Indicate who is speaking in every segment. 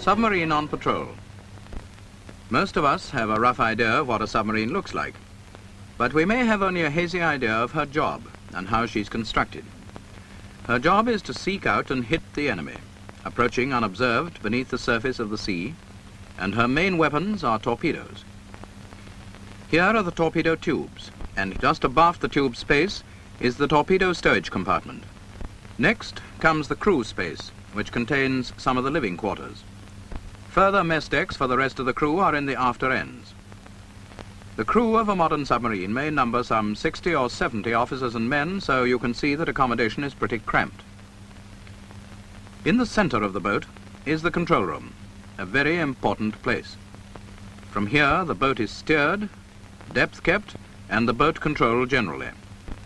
Speaker 1: Submarine on patrol. Most of us have a rough idea of what a submarine looks like, but we may have only a hazy idea of her job and how she's constructed. Her job is to seek out and hit the enemy, approaching unobserved beneath the surface of the sea, and her main weapons are torpedoes. Here are the torpedo tubes, and just abaft the tube space is the torpedo stowage compartment. Next comes the crew space, which contains some of the living quarters. Further mess decks for the rest of the crew are in the after ends. The crew of a modern submarine may number some 60 or 70 officers and men, so you can see that accommodation is pretty cramped. In the center of the boat is the control room, a very important place. From here, the boat is steered, depth kept, and the boat controlled generally.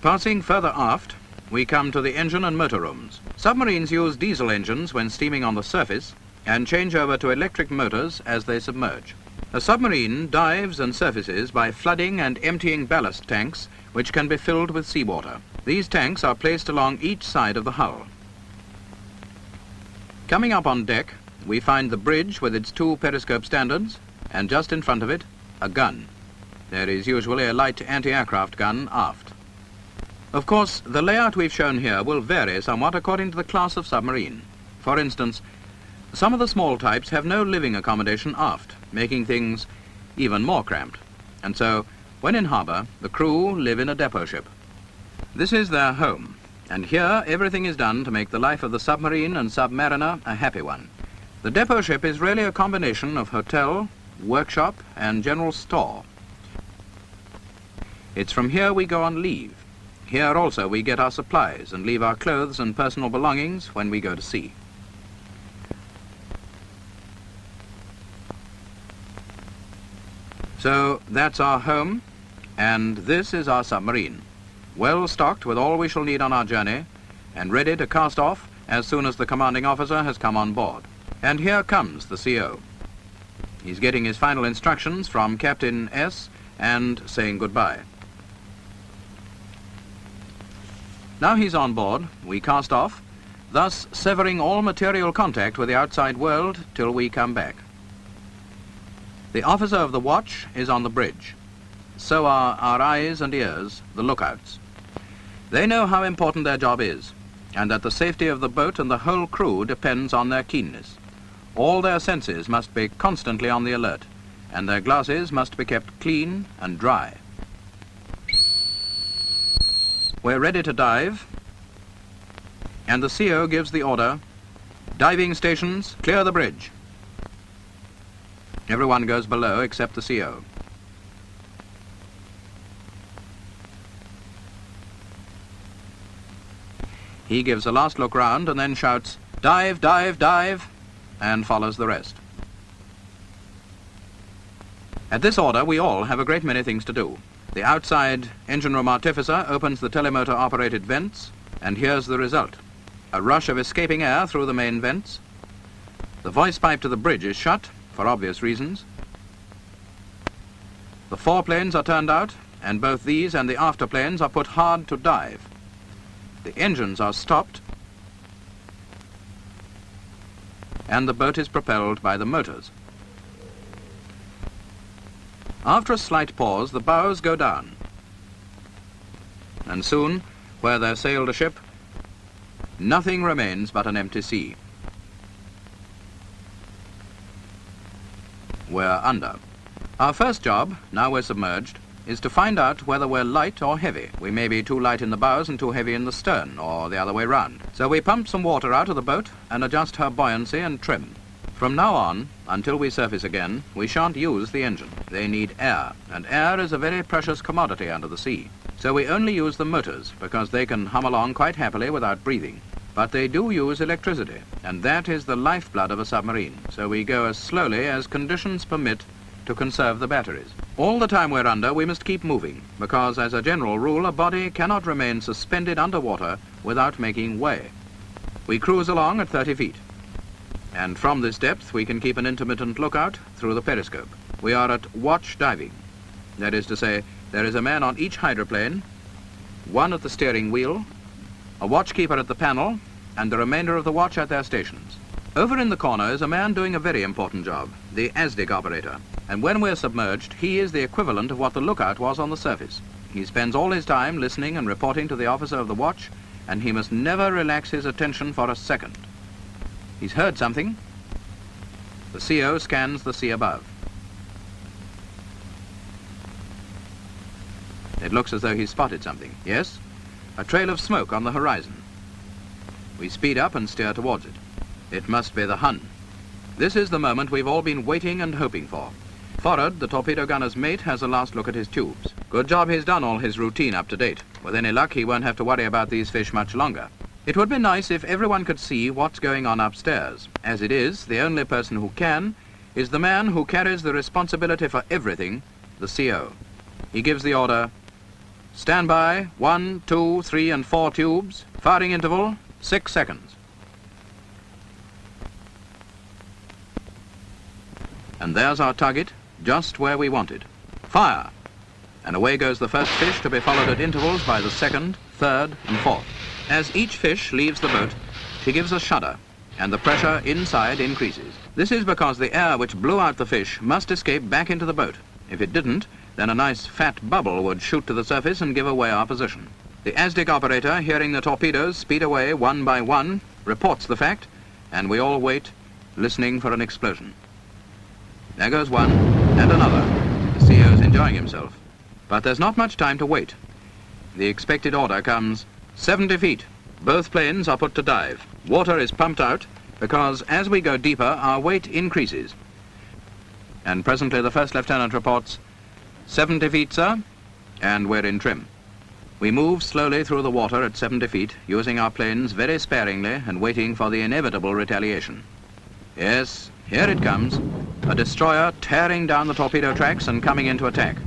Speaker 1: Passing further aft, we come to the engine and motor rooms. Submarines use diesel engines when steaming on the surface and change over to electric motors as they submerge. A submarine dives and surfaces by flooding and emptying ballast tanks, which can be filled with seawater. These tanks are placed along each side of the hull. Coming up on deck, we find the bridge with its 2 periscope standards, and just in front of it, a gun. There is usually a light anti-aircraft gun aft. Of course, the layout we've shown here will vary somewhat according to the class of submarine. For instance, some of the small types have no living accommodation aft, making things even more cramped. And so, when in harbour, the crew live in a depot ship. This is their home, and here everything is done to make the life of the submarine and submariner a happy one. The depot ship is really a combination of hotel, workshop, and general store. It's from here we go on leave. Here also we get our supplies and leave our clothes and personal belongings when we go to sea. So that's our home, and this is our submarine, well stocked with all we shall need on our journey, and ready to cast off as soon as the commanding officer has come on board. And here comes the CO. He's getting his final instructions from Captain S and saying goodbye. Now he's on board, we cast off, thus severing all material contact with the outside world till we come back. The officer of the watch is on the bridge. So are our eyes and ears, the lookouts. They know how important their job is, and that the safety of the boat and the whole crew depends on their keenness. All their senses must be constantly on the alert, and their glasses must be kept clean and dry. We're ready to dive, and the CO gives the order, diving stations, clear the bridge. Everyone goes below except the CO. He gives a last look round and then shouts, "Dive, dive, dive," and follows the rest. At this order, we all have a great many things to do. The outside engine room artificer opens the telemotor-operated vents, and here's the result. A rush of escaping air through the main vents. The voice pipe to the bridge is shut, for obvious reasons. The foreplanes are turned out, and both these and the afterplanes are put hard to dive. The engines are stopped, and the boat is propelled by the motors. After a slight pause, the bows go down, and soon, where there sailed a ship, nothing remains but an empty sea. We're under. Our first job, now we're submerged, is to find out whether we're light or heavy. We may be too light in the bows and too heavy in the stern, or the other way round. So we pump some water out of the boat and adjust her buoyancy and trim. From now on, until we surface again, we shan't use the engine. They need air, and air is a very precious commodity under the sea. So we only use the motors, because they can hum along quite happily without breathing. But they do use electricity, and that is the lifeblood of a submarine, so we go as slowly as conditions permit to conserve the batteries. All the time we're under, we must keep moving, because as a general rule, a body cannot remain suspended underwater without making way. We cruise along at 30 feet, and from this depth we can keep an intermittent lookout through the periscope. We are at watch diving. That is to say, there is a man on each hydroplane, one at the steering wheel, a watchkeeper at the panel, and the remainder of the watch at their stations. Over in the corner is a man doing a very important job, the ASDIC operator. And when we're submerged, he is the equivalent of what the lookout was on the surface. He spends all his time listening and reporting to the officer of the watch, and he must never relax his attention for a second. He's heard something. The CO scans the sea above. It looks as though he's spotted something. Yes? A trail of smoke on the horizon. We speed up and steer towards it. It must be the Hun. This is the moment we've all been waiting and hoping for. Forward, the torpedo gunner's mate has a last look at his tubes. Good job he's done all his routine up to date. With any luck, he won't have to worry about these fish much longer. It would be nice if everyone could see what's going on upstairs. As it is, the only person who can is the man who carries the responsibility for everything, the CO. He gives the order, stand by, 1, 2, 3, and 4 tubes, firing interval, 6 seconds. And there's our target, just where we wanted. Fire! And away goes the first fish, to be followed at intervals by the second, third, and fourth. As each fish leaves the boat, he gives a shudder, and the pressure inside increases. This is because the air which blew out the fish must escape back into the boat. If it didn't, then a nice fat bubble would shoot to the surface and give away our position. The ASDIC operator, hearing the torpedoes speed away one by one, reports the fact, and we all wait, listening for an explosion. There goes one, and another. The CO's enjoying himself. But there's not much time to wait. The expected order comes, 70 feet. Both planes are put to dive. Water is pumped out, because as we go deeper, our weight increases. And presently the first lieutenant reports, 70 feet, sir, and we're in trim. We move slowly through the water at 70 feet, using our planes very sparingly and waiting for the inevitable retaliation. Yes, here it comes. A destroyer tearing down the torpedo tracks and coming into attack.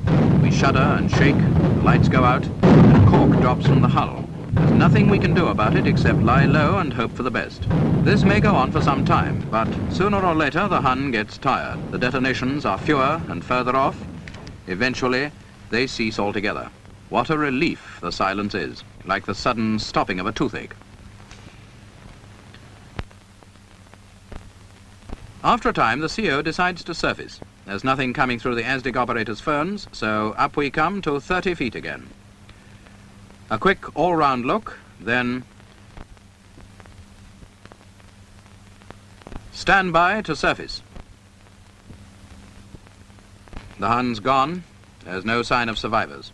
Speaker 1: We shudder and shake, the lights go out, and cork drops from the hull. There's nothing we can do about it except lie low and hope for the best. This may go on for some time, but sooner or later the Hun gets tired. The detonations are fewer and further off. Eventually, they cease altogether. What a relief the silence is, like the sudden stopping of a toothache. After a time, the CO decides to surface. There's nothing coming through the ASDIC operator's phones, so up we come to 30 feet again. A quick all-round look, then stand by to surface. The Hun's gone. There's no sign of survivors.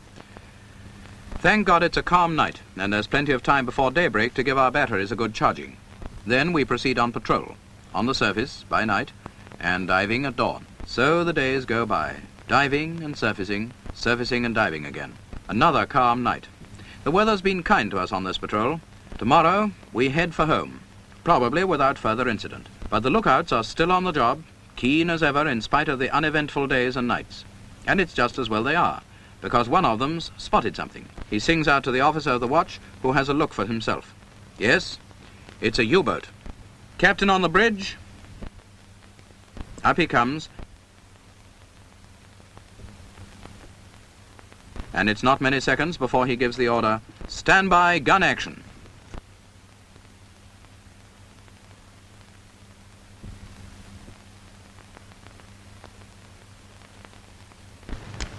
Speaker 1: Thank God it's a calm night, and there's plenty of time before daybreak to give our batteries a good charging. Then we proceed on patrol, on the surface by night, and diving at dawn. So the days go by, diving and surfacing, surfacing and diving again. Another calm night. The weather's been kind to us on this patrol. Tomorrow we head for home, probably without further incident. But the lookouts are still on the job, keen as ever in spite of the uneventful days and nights. And it's just as well they are, because one of them's spotted something. He sings out to the officer of the watch, who has a look for himself. Yes, it's a U-boat. Captain on the bridge. Up he comes. And it's not many seconds before he gives the order, stand by, gun action.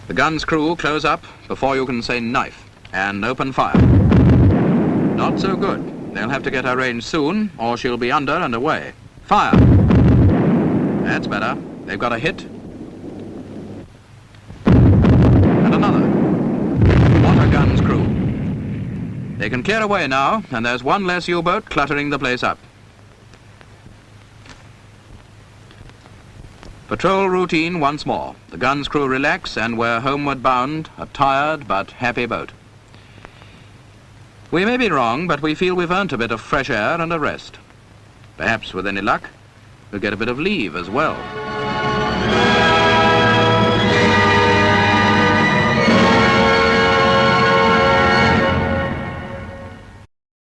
Speaker 1: The gun's crew close up before you can say knife, and open fire. Not so good. They'll have to get her range soon, or she'll be under and away. Fire! That's better. They've got a hit. And another. What a gun's crew. They can clear away now, and there's one less U-boat cluttering the place up. Patrol routine once more. The gun's crew relax, and we're homeward bound, a tired but happy boat. We may be wrong, but we feel we've earned a bit of fresh air and a rest. Perhaps with any luck, we'll get a bit of leave as well.